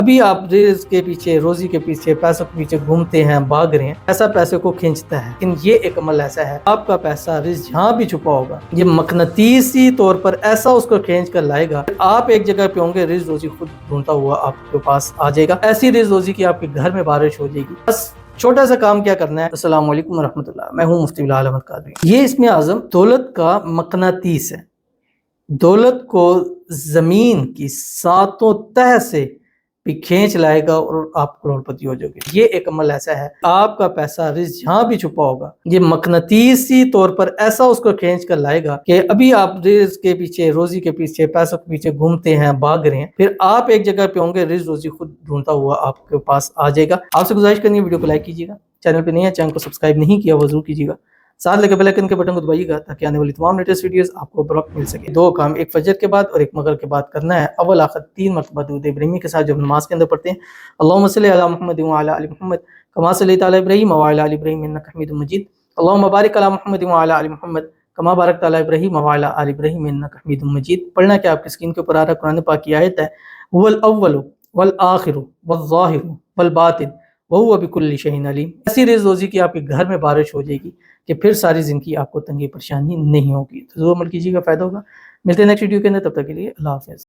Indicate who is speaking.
Speaker 1: ابھی آپ رزق کے پیچھے، روزی کے پیچھے، پیسوں کے پیچھے گھومتے ہیں، بھاگ رہے ہیں، ایسا پیسے کو کھینچتا ہے، لیکن یہ ایک عمل ایسا ہے، آپ کا پیسہ رزق جہاں بھی چھپا ہوگا یہ مقناطیسی طور پر ایسا اس کو کھینچ کر لائے گا، آپ ایک جگہ پہ ہوں گے، رزق روزی خود ڈھونڈتا ہوا آپ کے پاس آ جائے گا، ایسی رزق روزی کی آپ کے گھر میں بارش ہو جائے گی۔ بس چھوٹا سا کام کیا کرنا ہے۔ السلام علیکم ورحمۃ اللہ، میں ہوں مفتی بلال احمد قادری۔ یہ اسم اعظم دولت کا مقناطیس ہے، دولت کو زمین کی ساتوں تہہ سے بھی کھینچ لائے گا اور آپ کروڑ پتی ہو جاؤ گے۔ یہ ایک عمل ایسا ہے، آپ کا پیسہ رزق جہاں بھی چھپا ہوگا یہ مقناطیسی طور پر ایسا اس کو کھینچ کر لائے گا کہ ابھی آپ رزق کے پیچھے، روزی کے پیچھے، پیسوں کے پیچھے گھومتے ہیں، بھاگ رہے ہیں، پھر آپ ایک جگہ پہ ہوں گے، رزق روزی خود ڈھونڈتا ہوا آپ کے پاس آ جائے گا۔ آپ سے گزارش کرنی ہے ویڈیو کو لائک کیجیے گا، چینل پہ نہیں ہے چینل کو سبسکرائب نہیں کیا وہ ضرور کیجیے گا، ساتھ لگے بیل آئیکن کے بٹن کو دبائیے گا تاکہ آنے والی تمام لیٹسٹ ویڈیوز آپ کو بروقت مل سکے۔ دو کام، ایک فجر کے بعد اور ایک مغرب کے بعد کرنا ہے۔ اول آخر 3 مرتبہ درود ابراہیمی کے ساتھ جو نماز کے اندر پڑھتے ہیں، اللہم صلی علی محمد وعلی آل محمد کما صلیت علی ابراہیم وعلی آل ابراہیم انک حمید مجید، اللہم بارک علی محمد وعلی آل محمد کما بارکت علی ابراہیم وعلی آل ابراہیم انک حمید مجید۔ پڑھنا کہ آپ کی اسکرین کے اوپر آ رہا قرآن پاک کی آیت ہے، هو الاول والآخر والظاہر والباطن وہو بکل شیء علیم۔ ایسی رزق روزی کی آپ کے گھر میں بارش ہو جائے گی کہ پھر ساری زندگی آپ کو تنگی پریشانی نہیں ہوگی۔ تو ضرور عمل کیجیے گا، فائدہ ہوگا۔ ملتے ہیں نیکسٹ ویڈیو کے اندر، تب تک کے لیے اللہ حافظ۔